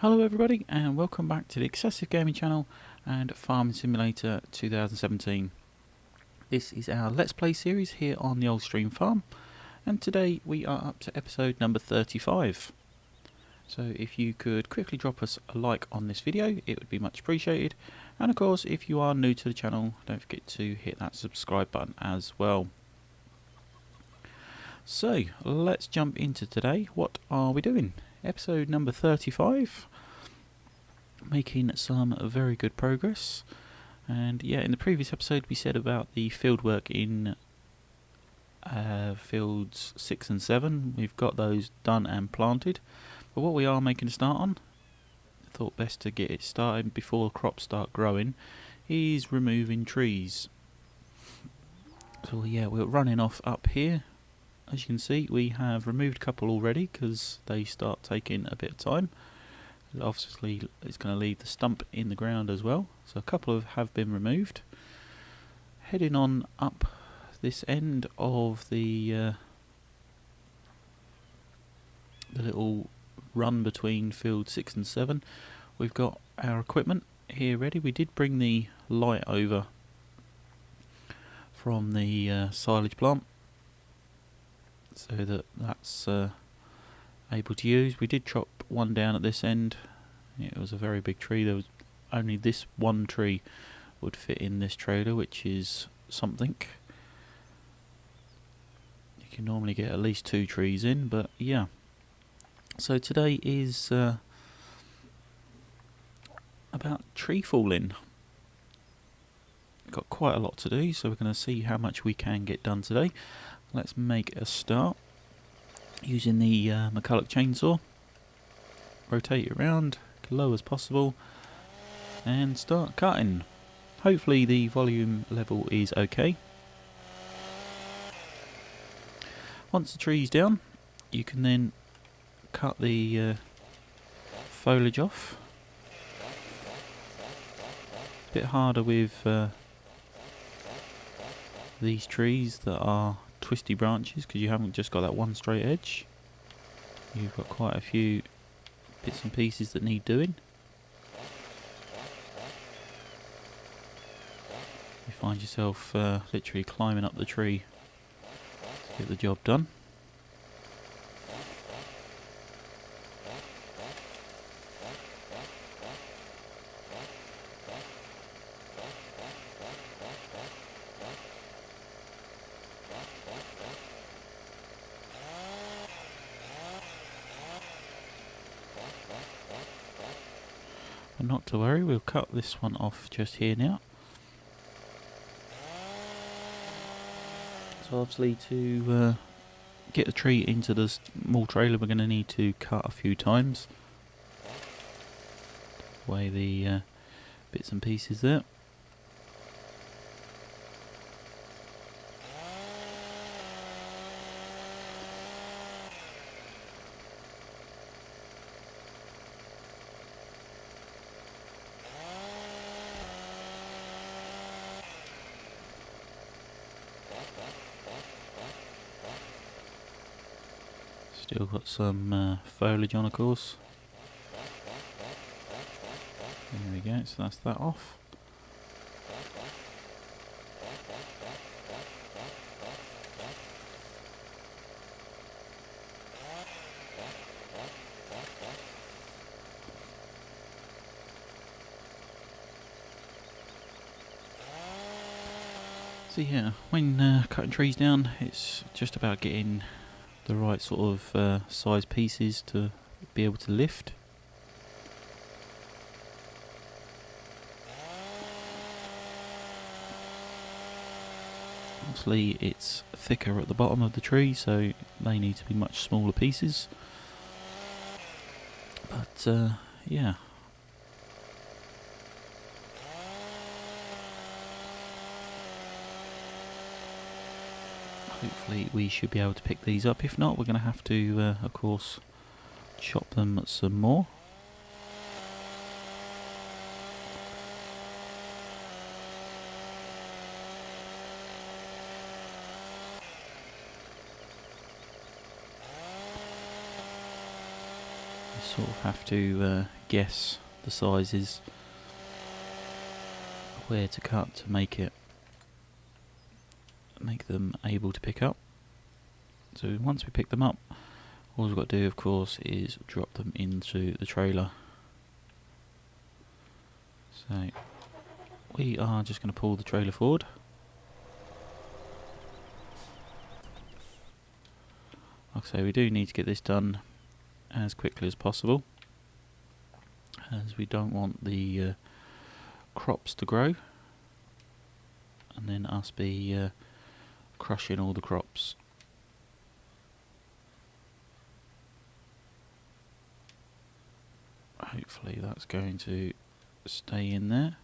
Hello everybody and welcome back to the XsivGaming channel and Farming Simulator 2017. This is our Let's Play series here on the Old Stream Farm, and today we are up to episode number 35. So if you could quickly drop us a like on this video, it would be much appreciated, and of course if you are new to the channel, don't forget to hit that subscribe button as well. So let's jump into today. What are we doing? Episode number 35. Making some very good progress, and yeah, in the previous episode we said about the field work in fields 6 and 7. We've got those done and planted, but what we are making a start on, I thought best to get it started before the crops start growing, is removing trees. So yeah, we're running off up here. As you can see, we have removed a couple already because they start taking a bit of time. Obviously it's going to leave the stump in the ground as well, so a couple have been removed. Heading on up this end of the little run between field 6 and 7, we've got our equipment here ready. We did bring the light over from the silage plant so that that's able to use. We did chop one down at this end. It was a very big tree. There was only this one tree would fit in this trailer, which is something. You can normally get at least 2 trees in, but yeah. So today is about tree falling. Got quite a lot to do, so we're going to see how much we can get done today. Let's make a start using the McCulloch chainsaw. Rotate it around low as possible and start cutting. Hopefully the volume level is okay. Once the tree's down, you can then cut the foliage off. A bit harder with these trees that are twisty branches because you haven't just got that one straight edge. You've got quite a few bits and pieces that need doing. You find yourself literally climbing up the tree to get the job done. And not to worry, we'll cut this one off just here now. So obviously to get the tree into the small trailer, we're going to need to cut a few times. Away the bits and pieces there. Still got some foliage on, of course. There we go, so that's that off. So yeah, when cutting trees down, it's just about getting the right sort of size pieces to be able to lift. Obviously it's thicker at the bottom of the tree, so they need to be much smaller pieces. But yeah. Hopefully we should be able to pick these up. If not, we're going to have to, of course, chop them some more. sort of have to guess the sizes where to cut to make them able to pick up. So once we pick them up, all we've got to do, of course, is drop them into the trailer. So we are just going to pull the trailer forward. Like I say, we do need to get this done as quickly as possible, as we don't want the crops to grow and then us be crushing all the crops. Hopefully that's going to stay in there.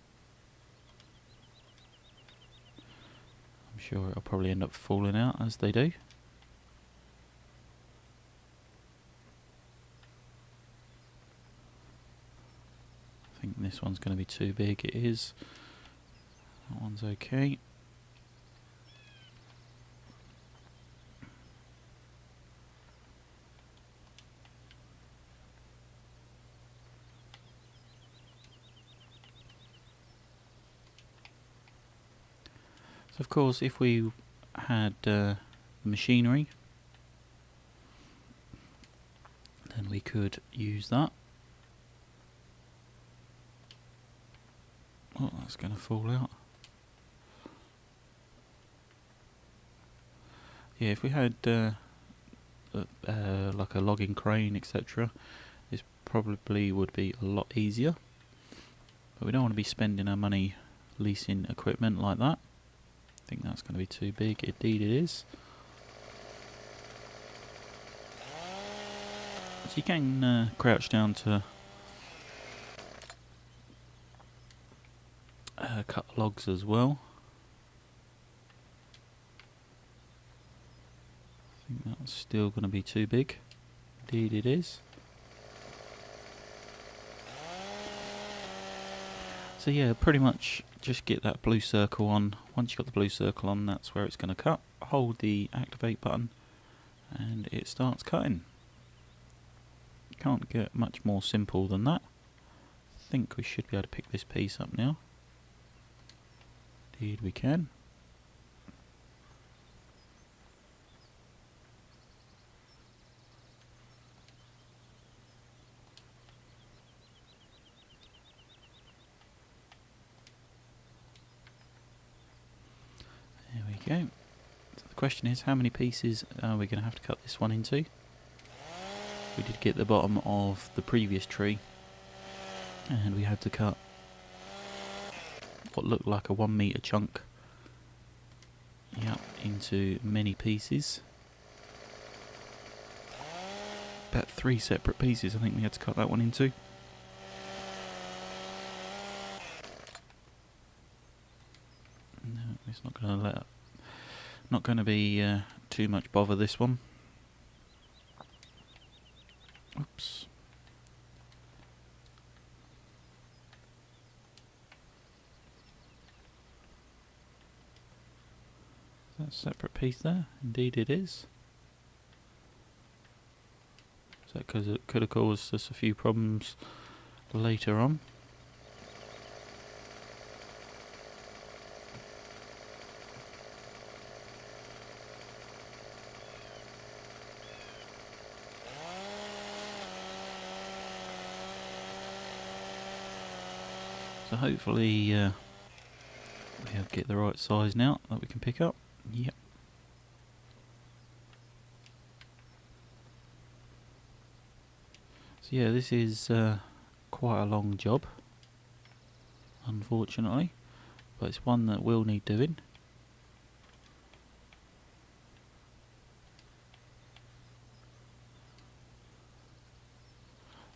I'm sure it'll probably end up falling out as they do. I think this one's going to be too big. It is. That one's okay. So of course, if we had machinery, then we could use that. Oh, that's going to fall out. Yeah, if we had like a logging crane, etc., this probably would be a lot easier. But we don't want to be spending our money leasing equipment like that. I think that's going to be too big. Indeed it is. So you can crouch down to cut logs as well. I think that's still going to be too big. Indeed it is. So yeah, pretty much just get that blue circle on. Once you've got the blue circle on, that's where it's going to cut. Hold the activate button and it starts cutting. Can't get much more simple than that. I think we should be able to pick this piece up now. Indeed we can. There we go. So the question is, how many pieces are we going to have to cut this one into? We did get the bottom of the previous tree, and we had to cut what looked like a 1 meter chunk, into many pieces. About 3 separate pieces I think we had to cut that one into. No, it's not going to be too much bother, this one. Oops. Is that a separate piece there? Indeed it is. So because it could have caused us a few problems later on. So hopefully we'll get the right size now that we can pick up. Yep. So yeah, this is quite a long job, unfortunately, but it's one that will need doing.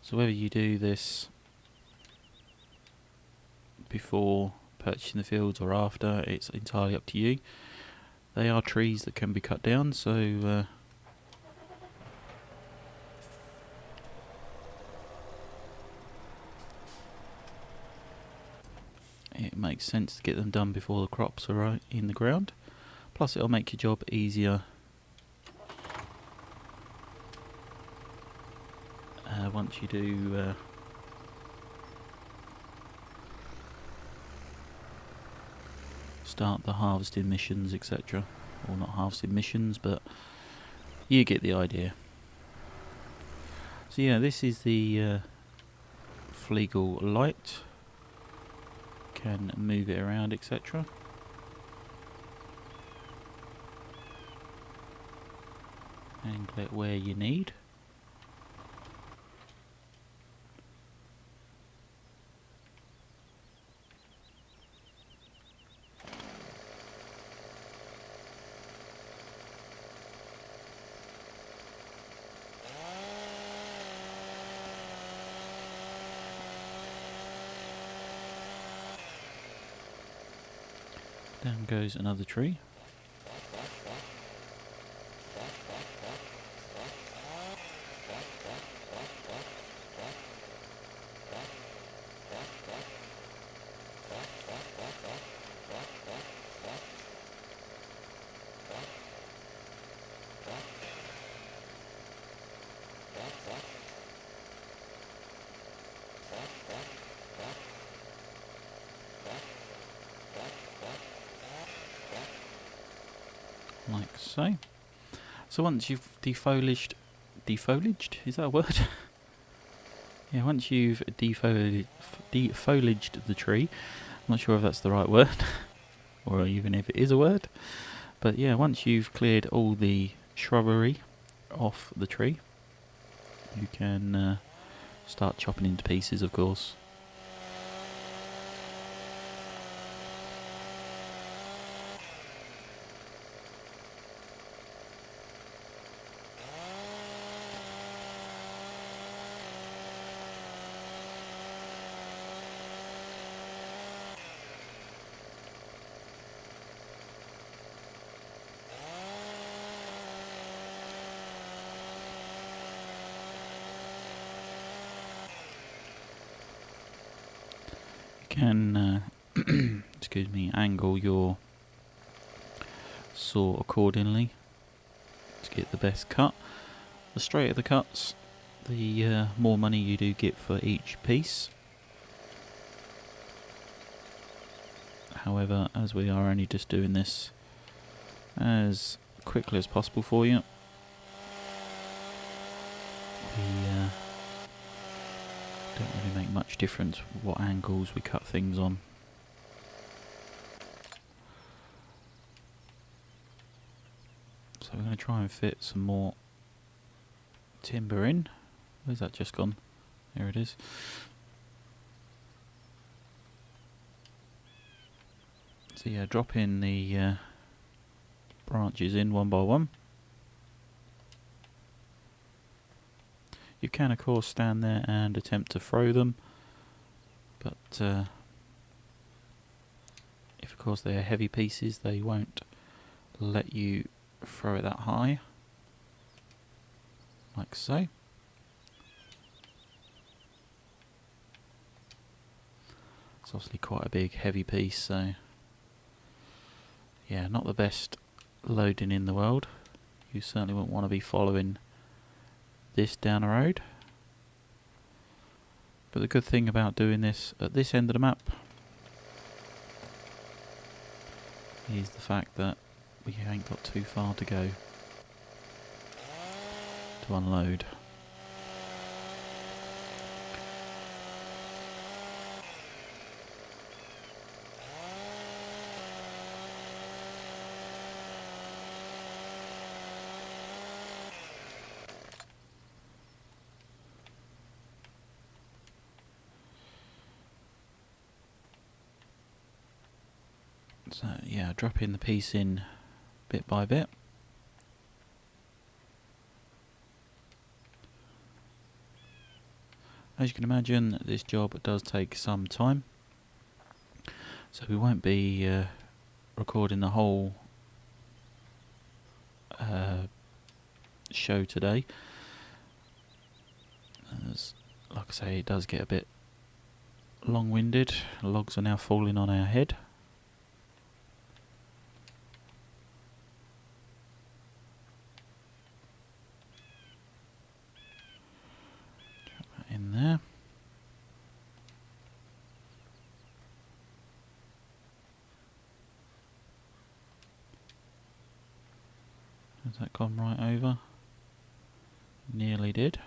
So whether you do this before purchasing the fields or after, it's entirely up to you. They are trees that can be cut down, so it makes sense to get them done before the crops are in the ground. Plus it'll make your job easier once you do start the harvesting missions, etc. Or not harvesting missions, but you get the idea. So yeah, this is the Fleagle light. Can move it around, etc. Angle it where you need. Down goes another tree. Like so. So once you've defoliaged, is that a word? Yeah, once you've defoliaged the tree, I'm not sure if that's the right word, or even if it is a word, but yeah, once you've cleared all the shrubbery off the tree, you can start chopping into pieces, of course. Can excuse me, angle your saw accordingly to get the best cut. The straighter the cuts, the more money you do get for each piece. However, as we are only just doing this as quickly as possible for you, we don't really make much difference what angles we cut things on. So we're going to try and fit some more timber in. Where's that just gone? There it is. So yeah, drop in the branches in one by one. You can of course stand there and attempt to throw them, but if of course they are heavy pieces, they won't let you throw it that high, like so. It's obviously quite a big heavy piece, so yeah, not the best loading in the world. You certainly wouldn't want to be following this down the road. But the good thing about doing this at this end of the map is the fact that we ain't got too far to go to unload. So yeah, dropping the piece in bit by bit. As you can imagine, this job does take some time, so we won't be recording the whole show today. As, like I say, it does get a bit long-winded. Logs are now falling on our head. Has that gone right over? Nearly did.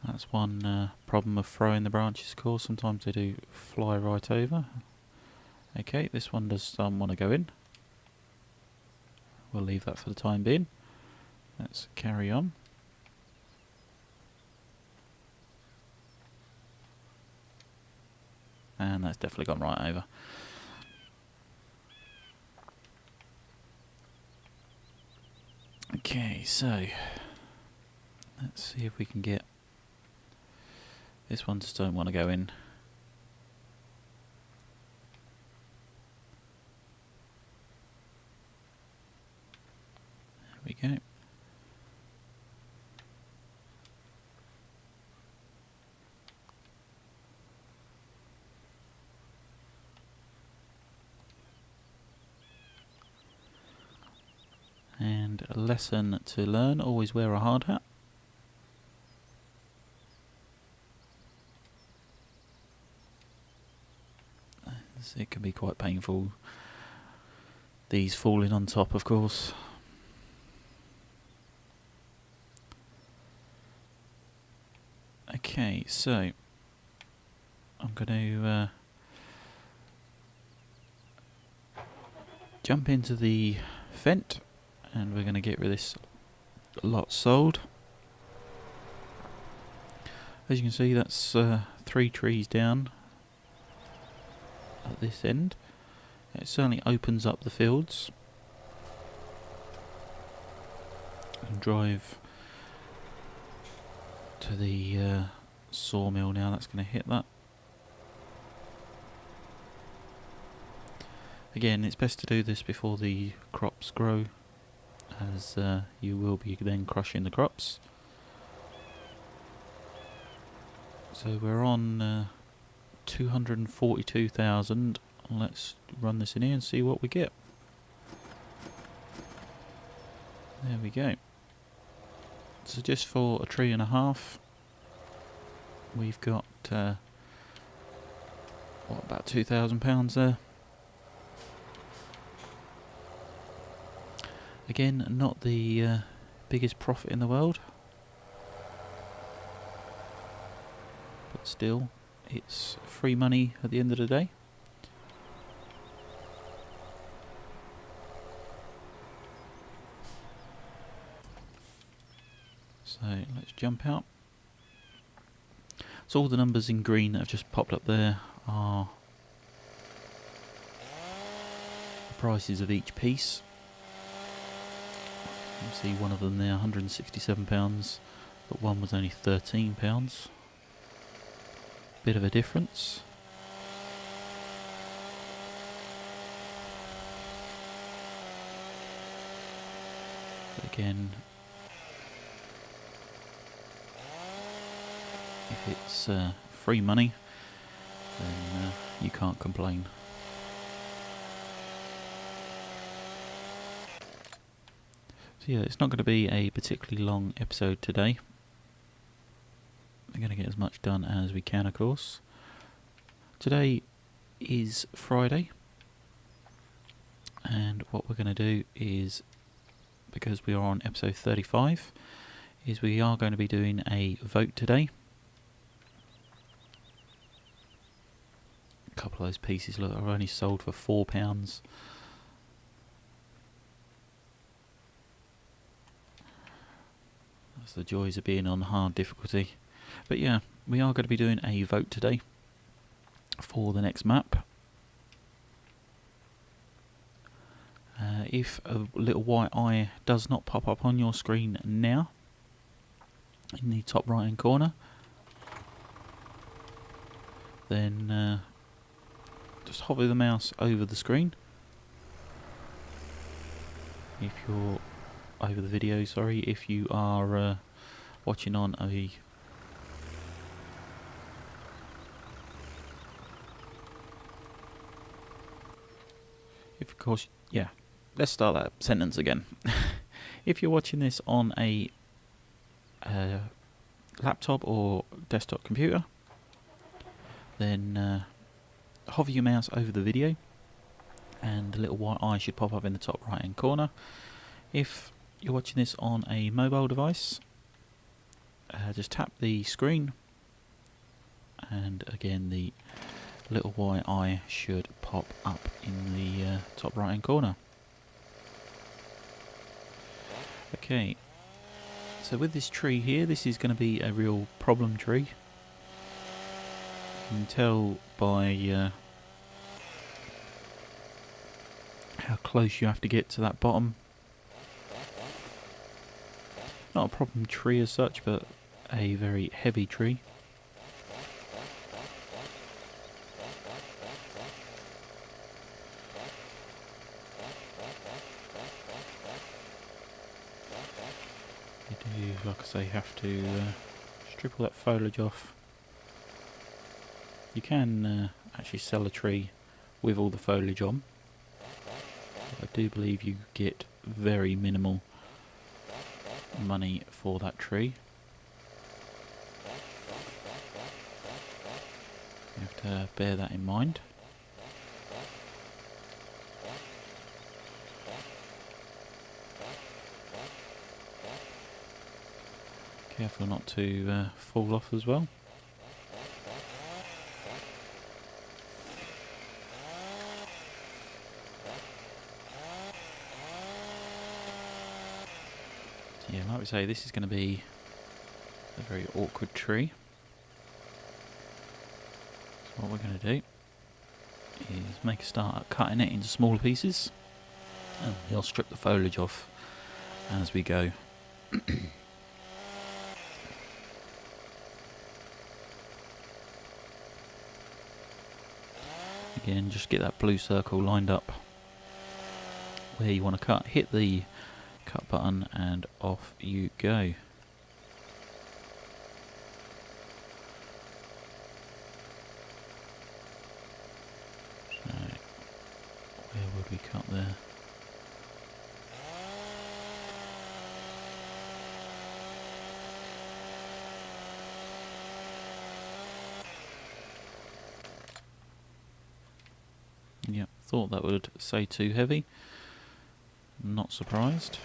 That's one problem of throwing the branches, of course. Sometimes they do fly right over. Okay, this one does want to go in. We'll leave that for the time being. Let's carry on. And that's definitely gone right over. Okay, so let's see if we can get this one. Just don't want to go in. There we go. And a lesson to learn, always wear a hard hat. As it can be quite painful, these falling on top, of course. Okay, so I'm going to jump into the vent, and we're going to get rid of this lot sold. As you can see, that's 3 trees down at this end. It certainly opens up the fields. And drive to the sawmill now. That's going to hit that. Again, it's best to do this before the crops grow, as you will be then crushing the crops. So we're on 242,000. Let's run this in here and see what we get. There we go. So just for a tree and a half, we've got what, about £2,000 there. Again, not the biggest profit in the world, but still, it's free money at the end of the day. So let's jump out. So all the numbers in green that have just popped up there are the prices of each piece. You see one of them there, £167, but one was only £13. Bit of a difference. But again, if it's free money, then you can't complain. So yeah, it's not going to be a particularly long episode today. We're going to get as much done as we can, of course. Today is Friday, and what we're going to do is, because we are on episode 35, is we are going to be doing a vote today. A couple of those pieces, look, are only sold for £4. That's the joys of being on hard difficulty. But yeah, we are going to be doing a vote today for the next map. If a little white eye does not pop up on your screen now, in the top right hand corner, then just hover the mouse over the screen. If you're over the video, sorry, if you are watching on a of course, yeah, let's start that sentence again. If you're watching this on a laptop or desktop computer, then hover your mouse over the video and the little white eye should pop up in the top right hand corner. If you're watching this on a mobile device, just tap the screen, and again the little white eye should pop up in the top right hand corner. Okay, so with this tree here, this is going to be a real problem tree. You can tell by how close you have to get to that bottom. Not a problem tree as such, but a very heavy tree. You do, like I say, have to strip all that foliage off. You can actually sell a tree with all the foliage on. I do believe you get very minimal money for that tree. You have to bear that in mind. Careful not to fall off as well. Yeah, like we say, this is going to be a very awkward tree. So what we're going to do is make a start at cutting it into smaller pieces, and we'll strip the foliage off as we go. Again, just get that blue circle lined up where you want to cut, hit the cut button, and off you go. So, where would we cut there? Yep, thought that would say too heavy. Not surprised.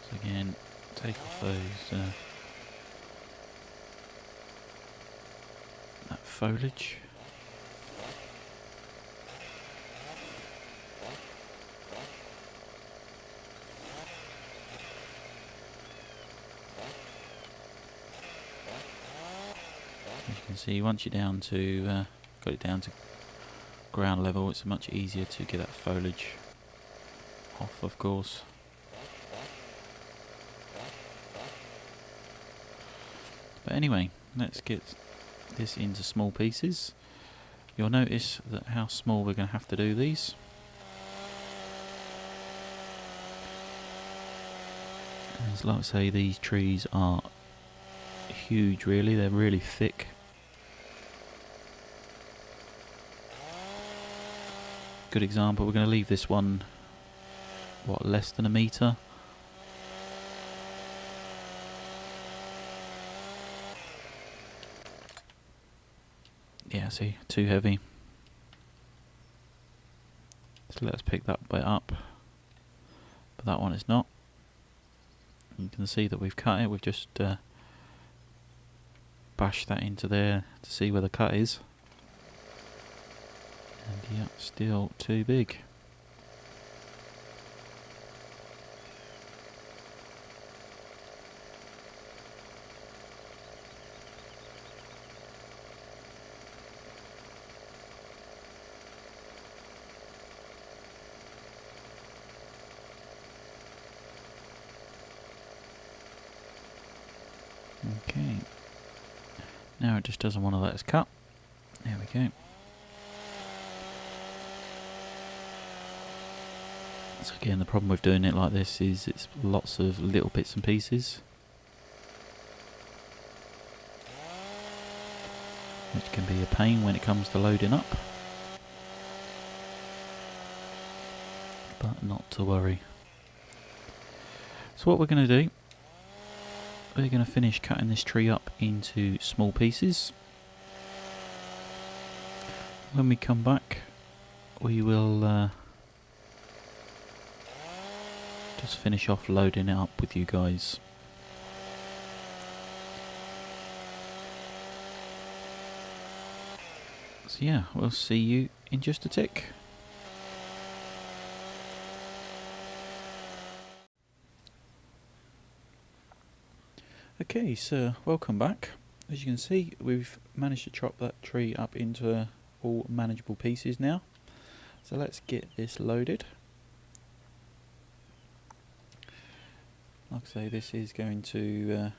So again, take off those that foliage. As you can see, once you're down to got it down to ground level, it's much easier to get that foliage off, of course. But anyway, let's get this into small pieces. You'll notice that how small we're going to have to do these. As like I say, these trees are huge really, they're really thick. Good example, we're going to leave this one, what, less than a metre? Yeah, see, too heavy. So let's pick that bit up, but that one is not. You can see that we've cut it, we've just bashed that into there to see where the cut is. And yeah, still too big. Okay, now it just doesn't want to let us cut. There we go. So Again, the problem with doing it like this is it's lots of little bits and pieces, which can be a pain when it comes to loading up, but not to worry. So what we're going to do, we're going to finish cutting this tree up into small pieces. When we come back, we will just finish off loading it up with you guys. So yeah, we'll see you in just a tick. Okay, so welcome back. As you can see, we've managed to chop that tree up into all manageable pieces now. So let's get this loaded. Like I say, this is going to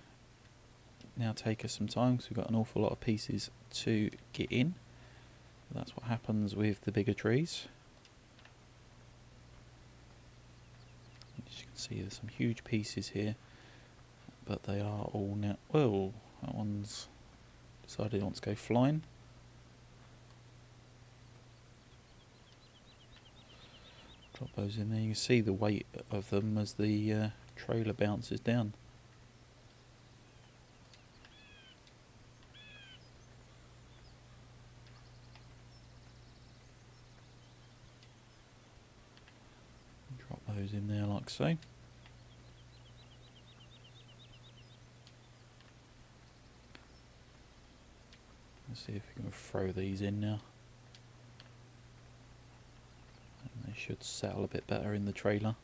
now take us some time because we've got an awful lot of pieces to get in. That's what happens with the bigger trees. As you can see, there's some huge pieces here, but they are all now... Whoa, that one's decided it wants to go flying. Drop those in there. You can see the weight of them as the trailer bounces down. Drop those in there like so. Let's see if we can throw these in now. And they should settle a bit better in the trailer.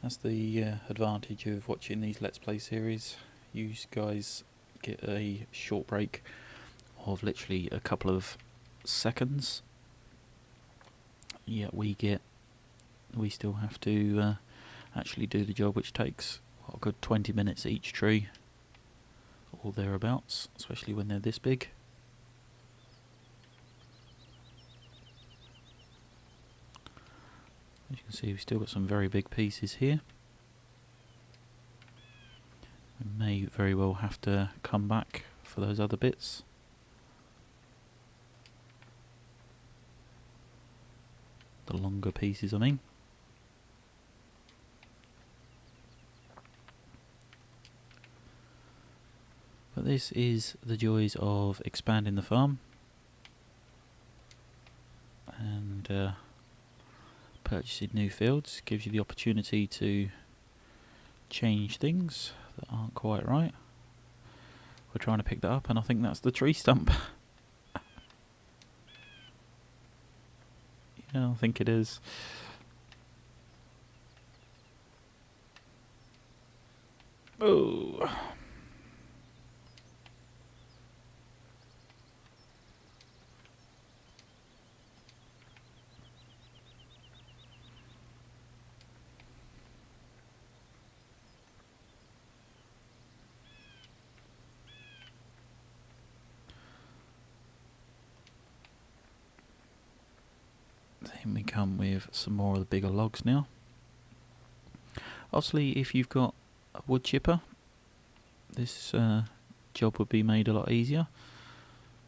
That's the advantage of watching these Let's Play series. You guys get a short break of literally a couple of seconds. Yet we still have to actually do the job, which takes a good 20 minutes each tree, or thereabouts, especially when they're this big. As you can see, we've still got some very big pieces here. We may very well have to come back for those other bits. The longer pieces, I mean. But this is the joys of expanding the farm and purchasing new fields. Gives you the opportunity to change things that aren't quite right. We're trying to pick that up, and I think that's the tree stump. Yeah, I think it is. Oh. Then we come with some more of the bigger logs now. Obviously, if you've got a wood chipper, this job would be made a lot easier.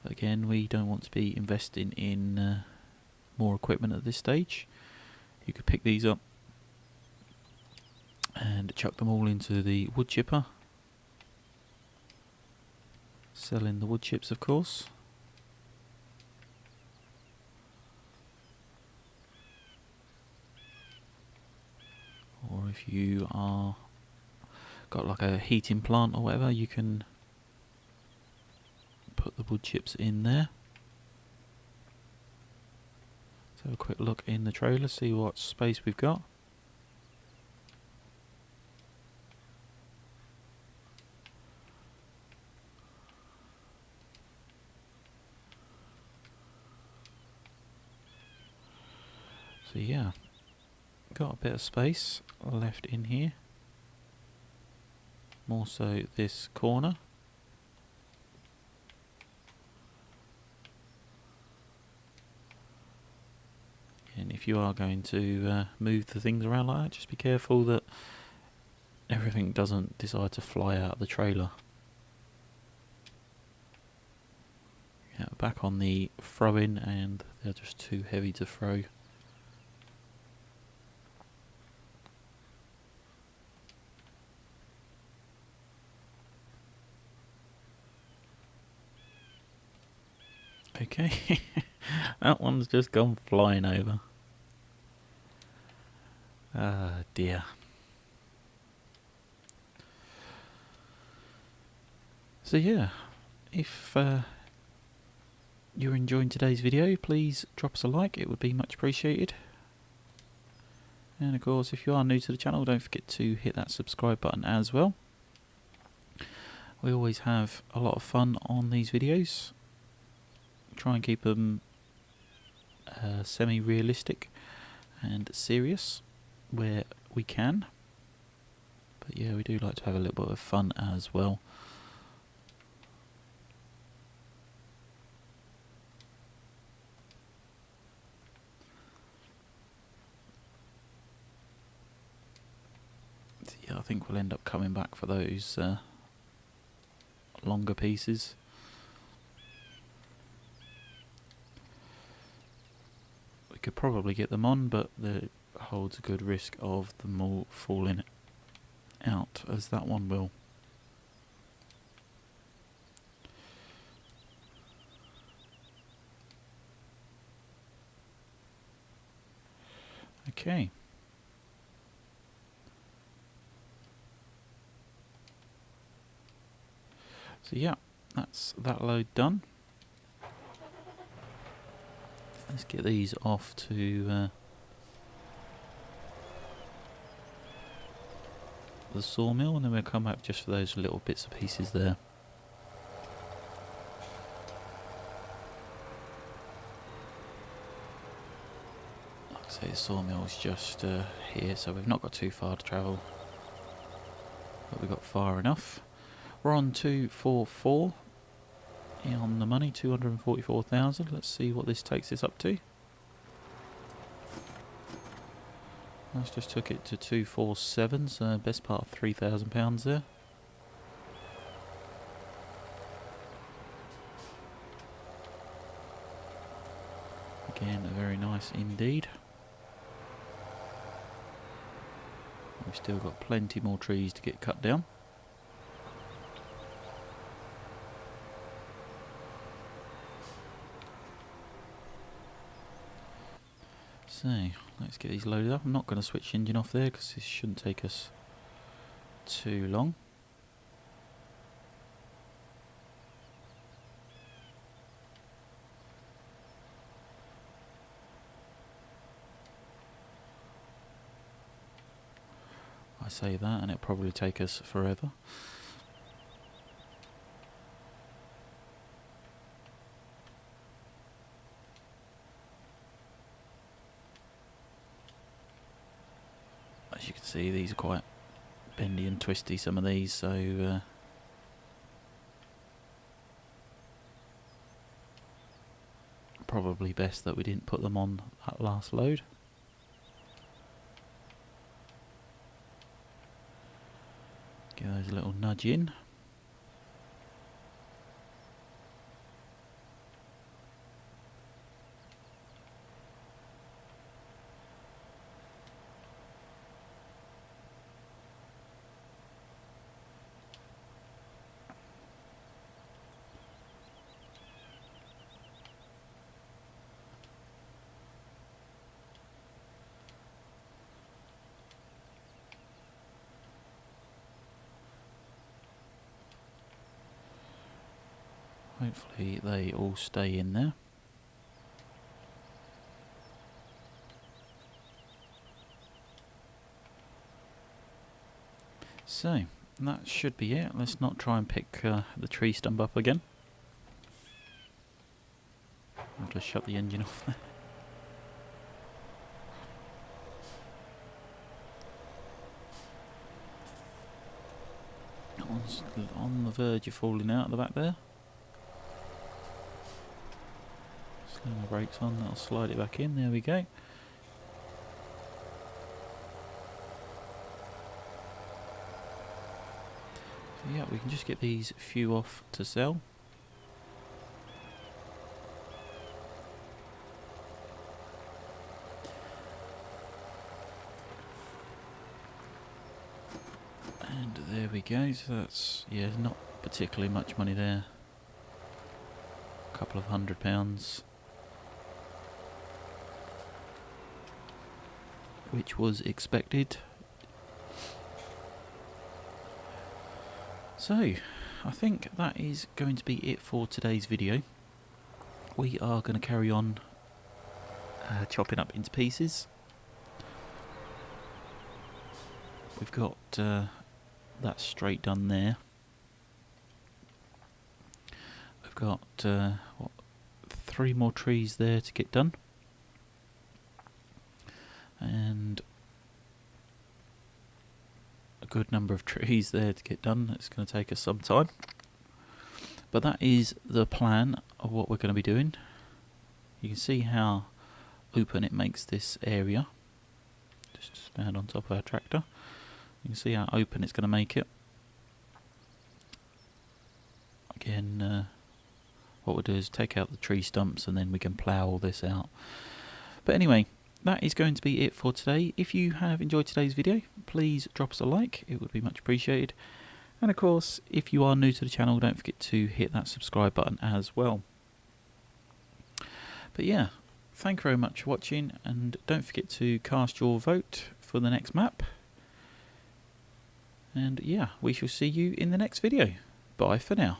But again, we don't want to be investing in more equipment at this stage. You could pick these up and chuck them all into the wood chipper, selling the wood chips, of course. Or if you are got like a heating plant or whatever, you can put the wood chips in there. Let's have a quick look in the trailer, see what space we've got. So yeah, got a bit of space left in here. more so this corner. And if you are going to move the things around like that, just be careful that everything doesn't decide to fly out of the trailer. Yeah, back on the throw-in, and they're just too heavy to throw. Okay, that one's just gone flying over. Ah, dear. So yeah, if you're enjoying today's video, please drop us a like, it would be much appreciated. And of course, if you are new to the channel, don't forget to hit that subscribe button as well. We always have a lot of fun on these videos. Try and keep them semi-realistic and serious where we can. But yeah, we do like to have a little bit of fun as well. So yeah, I think we'll end up coming back for those longer pieces. We could probably get them on, but there holds a good risk of them all falling out, as that one will. Okay. So yeah, that's that load done. Let's get these off to the sawmill, and then we'll come back just for those little bits and pieces there. Like I say, the sawmill's just here, so we've not got too far to travel, but we've got far enough. We're on 244 on the money, 244,000. Let's see what this takes us up to. That's just took it to 247, so best part of £3,000 there. Again, very nice indeed. We've still got plenty more trees to get cut down. So, let's get these loaded up. I'm not going to switch engine off there because this shouldn't take us too long. I say that and it'll probably take us forever. As you can see, these are quite bendy and twisty, some of these, so probably best that we didn't put them on that last load. Give those a little nudge in. Hopefully they all stay in there. So, that should be it. Let's not try and pick the tree stump up again. I'll just shut the engine off there. That one's on the verge of falling out at the back there. Slam the brakes on, that'll slide it back in, there we go. So yeah, we can just get these few off to sell. And there we go, so that's, yeah, not particularly much money there. A couple of £100, which was expected. So, I think that is going to be it for today's video. We are going to carry on chopping up into pieces. We've got that straight done there. We've got what, 3 more trees there to get done, and a good number of trees there to get done. It's going to take us some time, but that is the plan of what we're going to be doing. You can see how open it makes this area. Just stand on top of our tractor. You can see how open it's going to make it. Again, what we'll do is take out the tree stumps and then we can plough all this out. But anyway, that is going to be it for today. If you have enjoyed today's video, please drop us a like, it would be much appreciated. And of course, if you are new to the channel, don't forget to hit that subscribe button as well. But yeah, thank you very much for watching, and don't forget to cast your vote for the next map. And yeah, we shall see you in the next video. Bye for now.